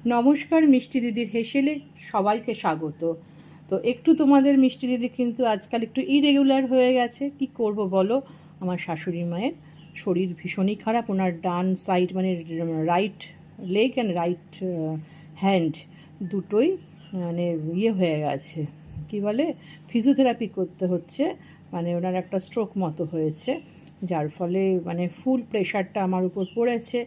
নমস্কার, মিষ্টি দিদির হেসেলে সবাইকে স্বাগত। তো একটু তোমাদের মিষ্টি দিদি কিন্তু আজকাল একটু ইরেগুলার হয়ে গেছে। কি করব বলো, আমার শাশুড়ি মায়ের শরীর ভীষণই খারাপ। ওনার ডান সাইড মানে right leg and right hand দুটোই মানে হয়ে গেছে, কি বলে, ফিজিওথেরাপি করতে হচ্ছে। মানে ওনার একটা স্ট্রোক মতো হয়েছে, যার ফলে মানে ফুল প্রেশারটা আমার উপর পড়েছে,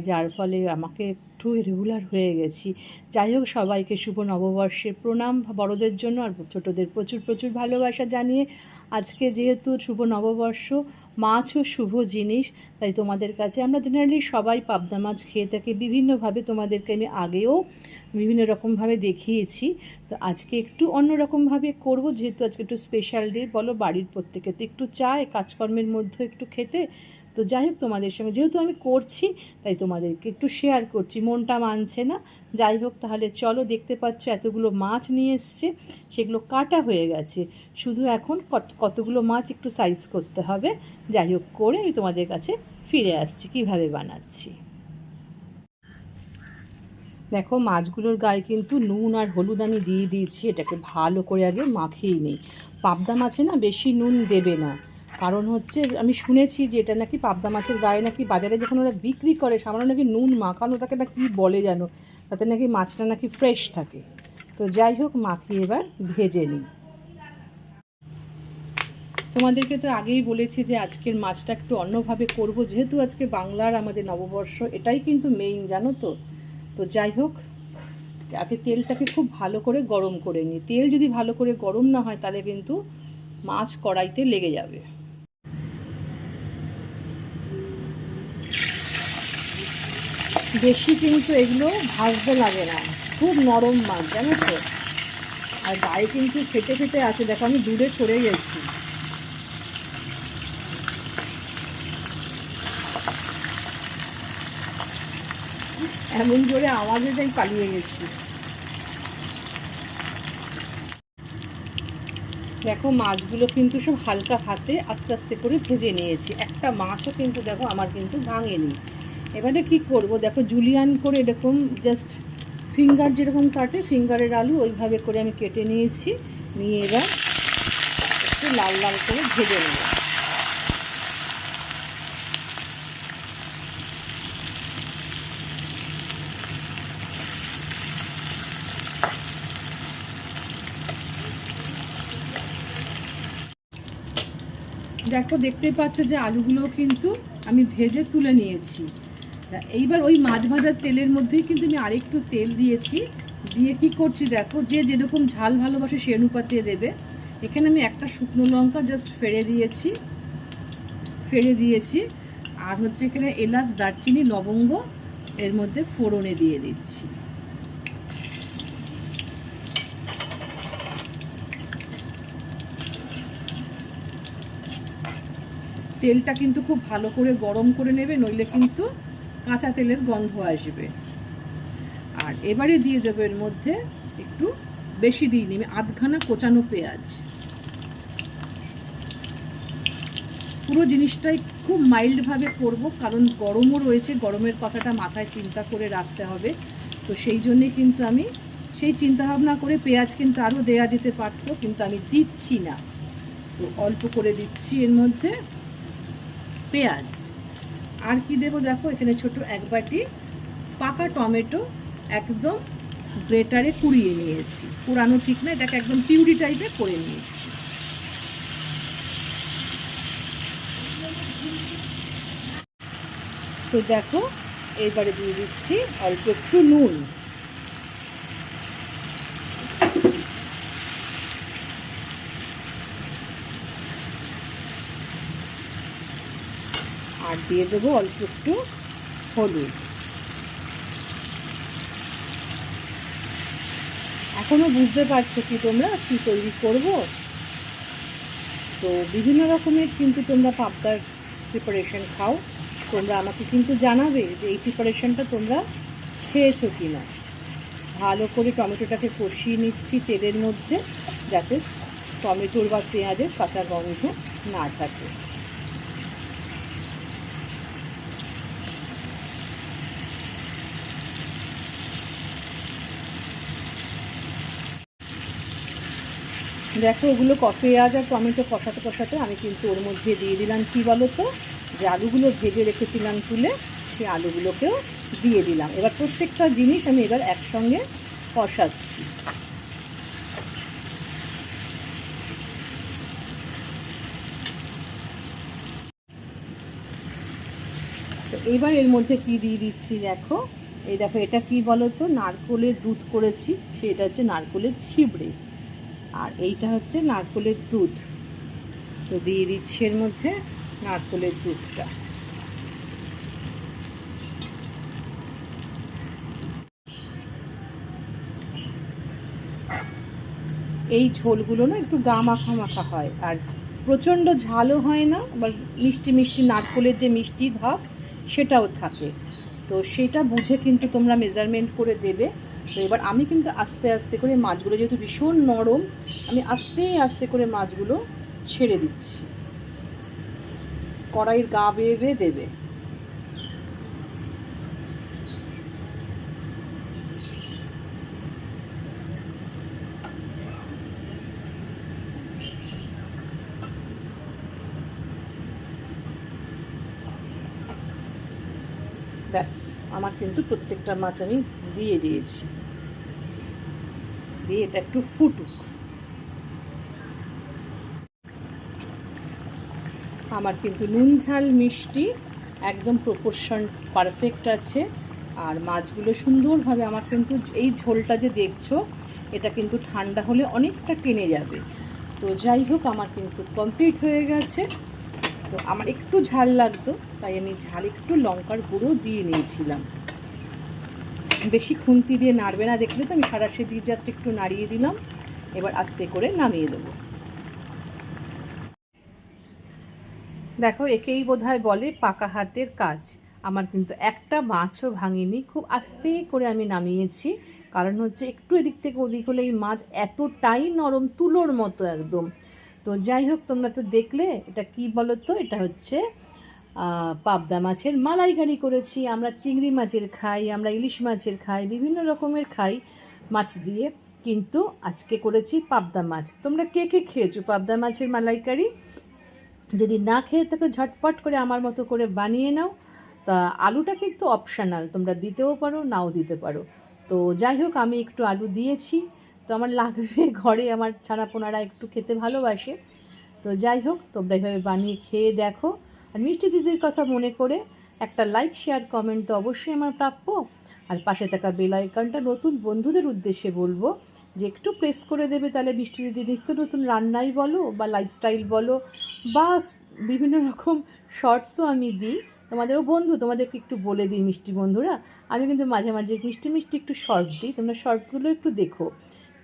যার ফলে আমাকে একটু রেগুলার হয়ে গেছি। যাই হোক, সবাইকে শুভ নববর্ষের প্রণাম বড়দের জন্য, আর ছোটোদের প্রচুর প্রচুর ভালোবাসা জানিয়ে আজকে যেহেতু শুভ নববর্ষ, মাছও শুভ জিনিস, তাই তোমাদের কাছে আমরা জেনারেলি সবাই পাবদা মাছ খেয়ে থাকি বিভিন্নভাবে। তোমাদেরকে আমি আগেও বিভিন্ন রকমভাবে দেখিয়েছি। তো আজকে একটু অন্যরকমভাবে করব, যেহেতু আজকে একটু স্পেশাল ডে। বলো, বাড়ির প্রত্যেকে তো একটু চায় কাজকর্মের মধ্যে একটু খেতে। তো যাই হোক, তোমাদের সঙ্গে যেহেতু আমি করছি তাই তোমাদেরকে একটু শেয়ার করছি, মনটা মানছে না। যাই হোক, তাহলে চলো, দেখতে পাচ্ছ এতগুলো মাছ নিয়ে এসছে, সেগুলো কাটা হয়ে গেছে। শুধু এখন কতগুলো মাছ একটু সাইজ করতে হবে। যাই হোক, করে আমি তোমাদের কাছে ফিরে আসছি কিভাবে বানাচ্ছি। দেখো, মাছগুলোর গায়ে কিন্তু নুন আর হলুদ আমি দিয়ে দিয়েছি। এটাকে ভালো করে আগে মাখিয়ে নিই। পাবদা মাছে না বেশি নুন দেবে না, কারণ হচ্ছে আমি শুনেছি যে এটা নাকি পাবদা মাছের গায়ে নাকি বাজারে যখন ওরা বিক্রি করে সামান্য নাকি নুন মাখানো থাকে, না কি বলে জানো, তাতে নাকি মাছটা নাকি ফ্রেশ থাকে। তো যাই হোক, মাখিয়ে এবার ভেজে নিই। তোমাদেরকে তো আগেই বলেছি যে আজকের মাছটা একটু অন্যভাবে করব, যেহেতু আজকে বাংলার আমাদের নববর্ষ, এটাই কিন্তু মেইন, জানো তো। তো যাই হোক, আগে তেলটাকে খুব ভালো করে গরম করে নিই। তেল যদি ভালো করে গরম না হয় তাহলে কিন্তু মাছ কড়াইতে লেগে যাবে। বেশি কিন্তু এগুলো ভাজতে লাগে না, খুব নরম মাছ, জানো তো। আর গায়ে কিন্তু ফেটে ফেটে আছে, দেখো আমি দূরে সরে গেছি। এমন জোরে আওয়াজে যাই পালিয়ে গেছি। দেখো, মাছগুলো কিন্তু সব হালকা হাতে আস্তে আস্তে করে ভেজে নিয়েছি। একটা মাছও কিন্তু দেখো আমার কিন্তু ভাঙেনি। এবারে কি করব, দেখো জুলিয়ান করে এরকম জাস্ট ফিঙ্গার যেরকম কাটে, ফিঙ্গারের আলু ওইভাবে করে আমি কেটে নিয়েছি। নিয়ে এবার একটু লাল লাল করে ভেজে নেব। দেখো, দেখতেই পাচ্ছ যে আলুগুলো কিন্তু আমি ভেজে তুলে নিয়েছি। এইবার ওই মাছ ভাজার তেলের মধ্যেই কিন্তু আমি আরেকটু তেল দিয়েছি। দিয়ে কি করছি দেখো, যে যেরকম ঝাল ভালোবাসে সে অনুপাতে দেবে। এখানে আমি একটা শুকনো লঙ্কা জাস্ট ফেড়ে দিয়েছি। আর হচ্ছে এখানে এলাচ, দারচিনি, লবঙ্গ এর মধ্যে ফোড়নে দিয়ে দিচ্ছি। তেলটা কিন্তু খুব ভালো করে গরম করে নেবে, নইলে কিন্তু কাঁচা তেলের গন্ধ আসবে। আর এবারে দিয়ে দেবো এর মধ্যে একটু বেশি দিইনি, আমি আধখানা কোচানো পেঁয়াজ। পুরো জিনিসটাই খুব মাইল্ডভাবে করব, কারণ গরমও রয়েছে, গরমের কথাটা মাথায় চিন্তা করে রাখতে হবে। তো সেই জন্যে কিন্তু আমি সেই চিন্তাভাবনা করে, পেঁয়াজ কিন্তু আরও দেয়া যেতে পারতো, কিন্তু আমি দিচ্ছি না। তো অল্প করে দিচ্ছি এর মধ্যে পেঁয়াজ। আর কি দেবো দেখো, এখানে ছোট এক বাটি পাকা টমেটো একদম গ্রেটারে কুড়িয়ে নিয়েছি। কুড়ানো ঠিক না, এটাকে একদম পিউরি টাইপের করে নিয়েছি। তো দেখো, এবারে দিয়ে দিচ্ছি অল্প একটু নুন। আর দিয়ে দেবো অল্প একটু হলুদ। এখনও বুঝতে পারছো কি তোমরা কি তৈরি করব? তো বিভিন্ন রকমের কিন্তু তোমরা পাবদার প্রিপারেশন খাও। তোমরা আমাকে কিন্তু জানাবে যে এই প্রিপারেশনটা তোমরা খেয়েছো কি না। ভালো করে টমেটোটাকে কষিয়ে নিচ্ছি তেলের মধ্যে, যাতে টমেটোর বা পেঁয়াজের কাঁচা গন্ধ না থাকে। দেখো ওগুলো পেঁয়াজ আর টমেটো কষাতে কষাতে আমি কিন্তু ওর মধ্যে দিয়ে দিলাম কী বলো তো, যে আলুগুলো ভেজে রেখেছিলাম তুলে, সেই আলুগুলোকেও দিয়ে দিলাম। এবার প্রত্যেকটা জিনিস আমি এবার একসঙ্গে কষাচ্ছি। তো এইবার এর মধ্যে কি দিয়ে দিচ্ছি দেখো, এই দেখো এটা কি বলো তো, নারকোলের দুধ করেছি, সেটা হচ্ছে নারকোলের ছিবড়ে, আর এইটা হচ্ছে নারকোলের দুধ। তো দিয়ে দিচ্ছি এর মধ্যে নারকোলের দুধটা। এই ঝোলগুলো না একটু গা মাখা মাখা হয়, আর প্রচণ্ড ঝালও হয় না, আবার মিষ্টি মিষ্টি নারকোলের যে মিষ্টির ভাব সেটাও থাকে। তো সেটা বুঝে কিন্তু তোমরা মেজারমেন্ট করে দেবে। তো এবার আমি কিন্তু আস্তে আস্তে করে মাছগুলো, যেহেতু ভীষণ নরম, আমি আস্তে আস্তে করে মাছগুলো ছেড়ে দিচ্ছি। কড়াইয়ের গা বেয়ে বেয়ে দেবে। ব্যাস, আমার কিন্তু প্রত্যেকটা মাছ আমি দিয়ে দিয়েছি। দিয়ে এটা একটু ফুটুক। আমার কিন্তু নুন ঝাল মিষ্টি একদম প্রপোর্শন পারফেক্ট আছে। আর মাছগুলো সুন্দরভাবে, আমার কিন্তু এই ঝোলটা যে দেখছো এটা কিন্তু ঠান্ডা হলে অনেকটা টেনে যাবে। তো যাই হোক, আমার কিন্তু কমপ্লিট হয়ে গেছে। তো আমার একটু ঝাল লাগতো, তাই আমি ঝাল একটু লঙ্কার গুঁড়ো দিয়ে নিয়েছিলাম। বেশি খুন্তি দিয়ে নাড়বে না, দেখলে তো আমি সাঁড়াশি দিয়ে জাস্ট একটু নাড়িয়ে দিলাম। এবার আস্তে করে নামিয়ে দেবো। দেখো একেই বোধহয় বলে পাকা হাতের কাজ। আমার কিন্তু একটা মাছও ভাঙিনি, খুব আস্তে করে আমি নামিয়েছি। কারণ হচ্ছে একটু এদিক থেকে ওদিক হলে এই মাছ এতটাই নরম, তুলোর মতো একদম। তো যাই হোক, তোমরা তো দেখলে এটা কি বলো তো, এটা হচ্ছে পাবদা মাছের মালাইকারি করেছি। আমরা চিংড়ি মাছের খাই, আমরা ইলিশ মাছের খাই, বিভিন্ন রকমের খাই মাছ দিয়ে, কিন্তু আজকে করেছি পাবদা মাছ। তোমরা কে কে খেয়েছো পাবদা মাছের মালাইকারি? যদি না খেয়ে থাকো ঝটপট করে আমার মতো করে বানিয়ে নাও। তা আলুটা কিন্তু অপশানাল, তোমরা দিতেও পারো নাও দিতে পারো। তো যাই হোক, আমি একটু আলু দিয়েছি, তো আমার লাগবে, ঘরে আমার ছানাপোনারা একটু খেতে ভালোবাসে। তো যাই হোক, তোমরা এইভাবে বানিয়ে খেয়ে দেখো। আর মিষ্টি দিদির কথা মনে করে একটা লাইক শেয়ার কমেন্ট তো অবশ্যই আমার প্রাপ্য। আর পাশে থাকা বেল আইকনটা নতুন বন্ধুদের উদ্দেশ্যে বলবো যে একটু প্রেস করে দেবে, তাহলে মিষ্টি দিদি নিত্য নতুন রান্নাই বলো বা লাইফস্টাইল বলো বা বিভিন্ন রকম শর্টসও আমি দিই। তোমাদেরও বন্ধু, তোমাদেরকে একটু বলে দিই মিষ্টি বন্ধুরা, আমি কিন্তু মাঝে মাঝে মিষ্টি মিষ্টি একটু শর্ট দিই, তোমরা শর্টগুলো একটু দেখো,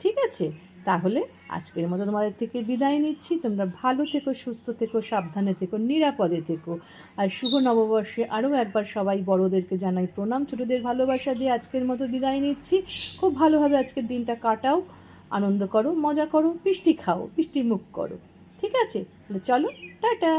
ঠিক আছে? তাহলে আজকের মতো তোমাদের থেকে বিদায় নিচ্ছি। তোমরা ভালো থেকো, সুস্থ থেকো, সাবধানে থেকো, নিরাপদে থেকো। আর শুভ নববর্ষে আরও একবার সবাই বড়োদেরকে জানাই প্রণাম, ছোটোদের ভালোবাসা দিয়ে আজকের মতো বিদায় নিচ্ছি। খুব ভালোভাবে আজকের দিনটা কাটাও, আনন্দ করো, মজা করো, মিষ্টি খাও, মিষ্টি মুখ করো, ঠিক আছে? তাহলে চলো, টাটা।